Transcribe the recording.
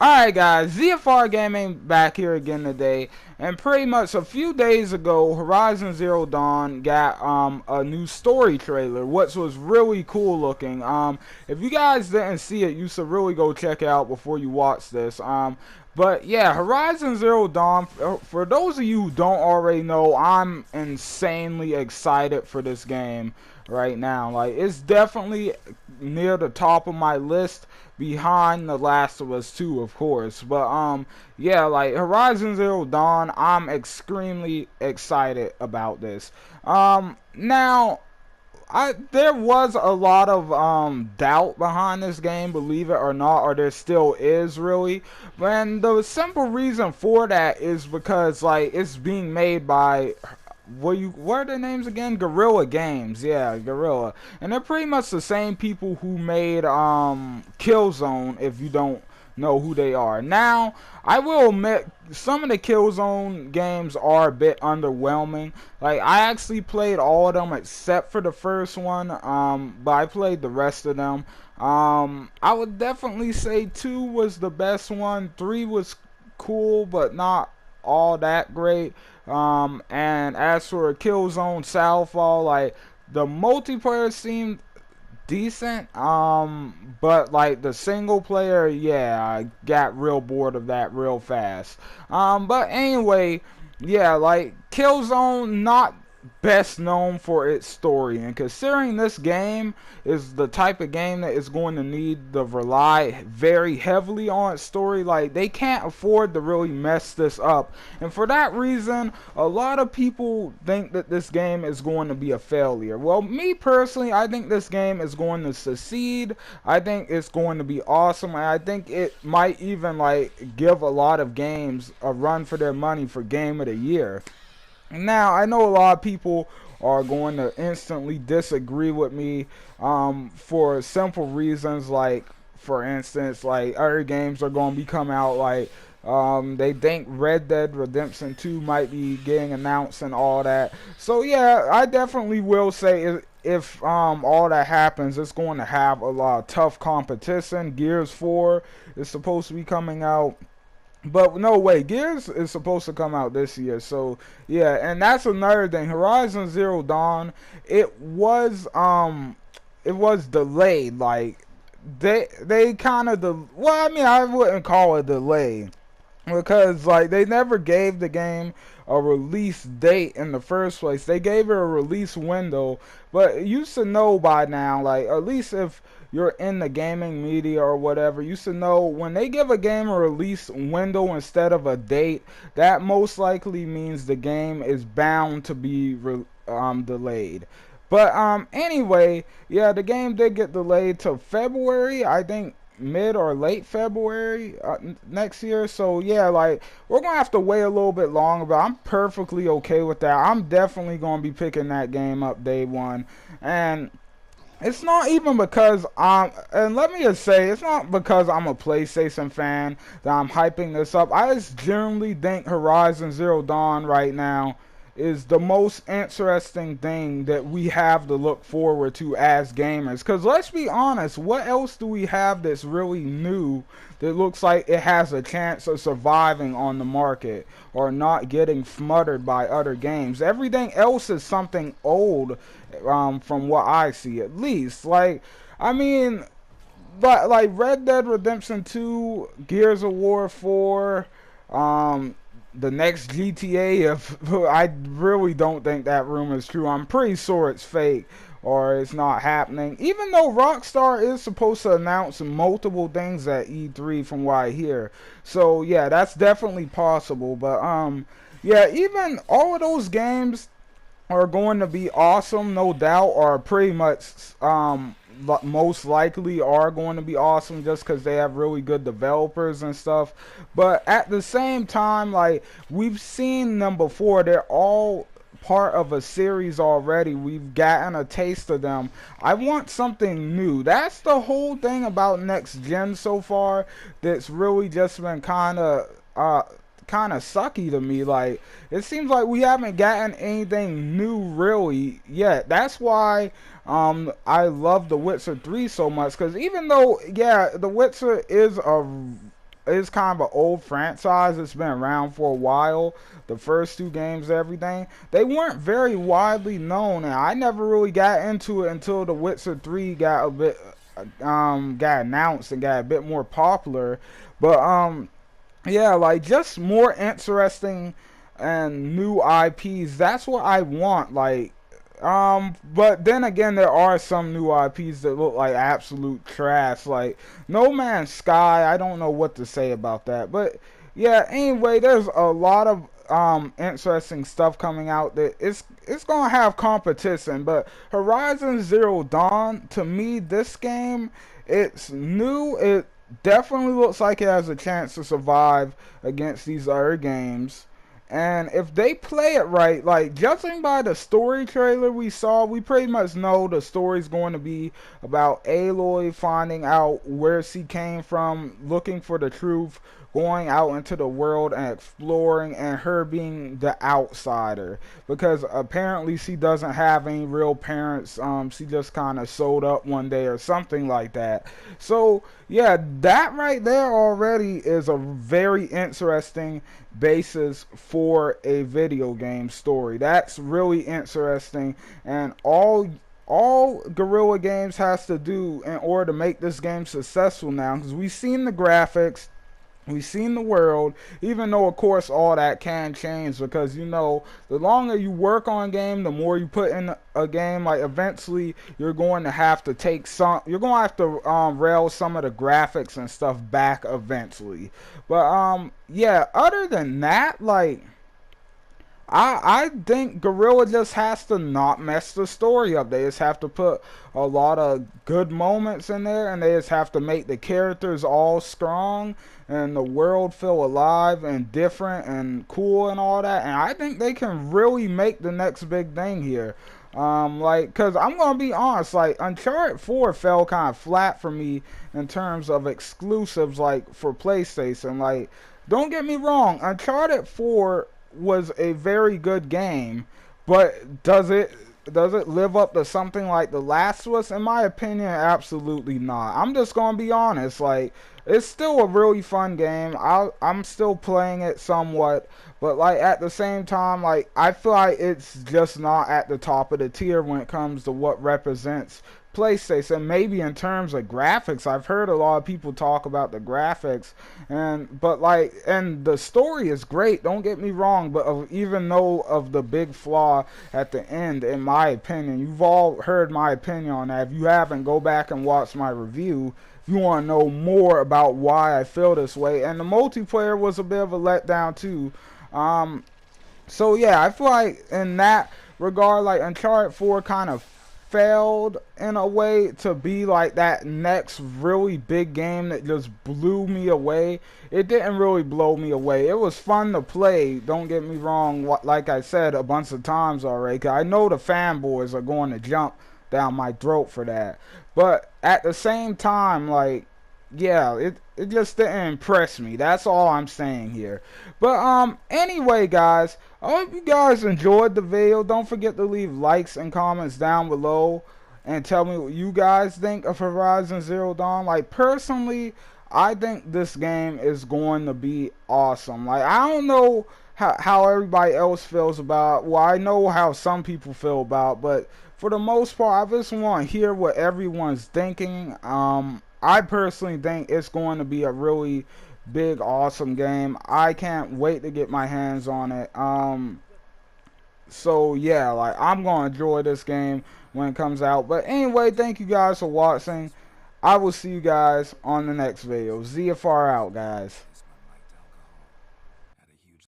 Alright guys, ZFR Gaming back here again today, and pretty much a few days ago Horizon Zero Dawn got a new story trailer, which was really cool looking. If you guys didn't see it, you should really go check it out before you watch this. But yeah, Horizon Zero Dawn, for those of you who don't already know, I'm insanely excited for this game right now. Like, it's definitely near the top of my list, behind The Last of Us 2, of course. But yeah, like Horizon Zero Dawn, I'm extremely excited about this. Now there was a lot of doubt behind this game, believe it or not, or there still is really. And the simple reason for that is because like it's being made by what are their names again? Guerrilla Games, yeah, Guerrilla, and they're pretty much the same people who made Killzone. If you don't know who they are, now I will admit some of the Killzone games are a bit underwhelming. Like, I actually played all of them except for the first one, but I played the rest of them. I would definitely say 2 was the best one. 3 was cool, but not all that great. And as for Killzone Southfall, like the multiplayer seemed decent, but like the single player, yeah, I got real bored of that real fast. But anyway, yeah, like Killzone not best known for its story, and considering this game is the type of game that is going to need to rely very heavily on its story, like they can't afford to really mess this up. And for that reason, a lot of people think that this game is going to be a failure. Well, me personally, I think this game is going to succeed. I think it's going to be awesome, and I think it might even like give a lot of games a run for their money for Game of the Year. Now, I know a lot of people are going to instantly disagree with me for simple reasons, like, for instance, like, other games are going to be coming out, like, they think Red Dead Redemption 2 might be getting announced and all that. So, yeah, I definitely will say if all that happens, it's going to have a lot of tough competition. Gears 4 is supposed to be coming out. But no way, Gears is supposed to come out this year, so yeah, and that's another thing. Horizon Zero Dawn, it was delayed. Like they kind of well, I mean, I wouldn't call it delay because like they never gave the game a release date in the first place. They gave it a release window, but you should know by now, like at least if you're in the gaming media or whatever, you should know when they give a game a release window instead of a date, that most likely means the game is bound to be delayed. But anyway, yeah, the game did get delayed to February, I think mid or late February next year. So yeah, like we're gonna have to wait a little bit longer, but I'm perfectly okay with that. I'm definitely gonna be picking that game up day one. And it's not even because and let me just say, it's not because I'm a PlayStation fan that I'm hyping this up. I just generally think Horizon Zero Dawn right now is the most interesting thing that we have to look forward to as gamers. Because let's be honest, what else do we have that's really new that looks like it has a chance of surviving on the market or not getting smuttered by other games? Everything else is something old, from what I see at least. Like, I mean, but like Red Dead Redemption 2, Gears of War 4, the next GTA, if I really don't think that rumor is true. I'm pretty sure it's fake or it's not happening. Even though Rockstar is supposed to announce multiple things at E3 from what I hear. So yeah, that's definitely possible. But yeah, even all of those games are going to be awesome, no doubt, or pretty much most likely are going to be awesome just because they have really good developers and stuff. But at the same time, like we've seen them before, they're all part of a series already. We've gotten a taste of them. I want something new. That's the whole thing about next gen so far that's really just been kind of sucky to me. Like, it seems like we haven't gotten anything new really yet. That's why I love The Witcher 3 so much, because even though, yeah, The Witcher is it's kind of an old franchise. It's been around for a while. The first two games, everything, they weren't very widely known, and I never really got into it until The Witcher 3 got a bit got announced and got a bit more popular. But yeah, like just more interesting and new IPs. That's what I want. Like, but then again, there are some new IPs that look like absolute trash. Like No Man's Sky. I don't know what to say about that. But yeah, anyway, there's a lot of interesting stuff coming out that it's gonna have competition. But Horizon Zero Dawn, to me, this game, it's new. It definitely looks like it has a chance to survive against these other games. And if they play it right, like judging by the story trailer we saw, we pretty much know the story's going to be about Aloy finding out where she came from, looking for the truth, going out into the world and exploring, and her being the outsider. Because apparently she doesn't have any real parents. She just kind of showed up one day or something like that. So yeah, that right there already is a very interesting basis for a video game story. That's really interesting, and all Guerrilla Games has to do in order to make this game successful now, because we've seen the graphics, we've seen the world, even though of course all that can change, because you know, the longer you work on a game, the more you put in a game, like eventually you're going to have to rail some of the graphics and stuff back eventually. But yeah, other than that, like I think Gorilla just has to not mess the story up. They just have to put a lot of good moments in there, and they just have to make the characters all strong and the world feel alive and different and cool and all that. And I think they can really make the next big thing here. Like, cause I'm gonna be honest, like Uncharted 4 fell kind of flat for me in terms of exclusives, like for PlayStation. Like, don't get me wrong, Uncharted 4 was a very good game, but does it live up to something like The Last of Us? In my opinion, absolutely not. I'm just gonna be honest. Like, it's still a really fun game. I'm still playing it somewhat, but like at the same time, like I feel like it's just not at the top of the tier when it comes to what represents PlayStation. Maybe in terms of graphics, I've heard a lot of people talk about the graphics, but the story is great, don't get me wrong, but even though of the big flaw at the end, in my opinion, you've all heard my opinion on that. If you haven't, go back and watch my review if you want to know more about why I feel this way. And the multiplayer was a bit of a letdown too. So yeah, I feel like in that regard, like Uncharted 4 kind of failed in a way to be like that next really big game that just blew me away. It didn't really blow me away. It was fun to play, don't get me wrong, like I said a bunch of times already, 'cause I know the fanboys are going to jump down my throat for that. But at the same time, like, yeah, it just didn't impress me. That's all I'm saying here. But anyway, guys, I hope you guys enjoyed the video. Don't forget to leave likes and comments down below and tell me what you guys think of Horizon Zero Dawn. Like, personally, I think this game is going to be awesome. Like, I don't know how everybody else feels about it. Well, I know how some people feel about it, but for the most part, I just want to hear what everyone's thinking. I personally think it's going to be a really big, awesome game. I can't wait to get my hands on it. So yeah, like, I'm going to enjoy this game when it comes out. But anyway, thank you guys for watching. I will see you guys on the next video. ZFR out, guys.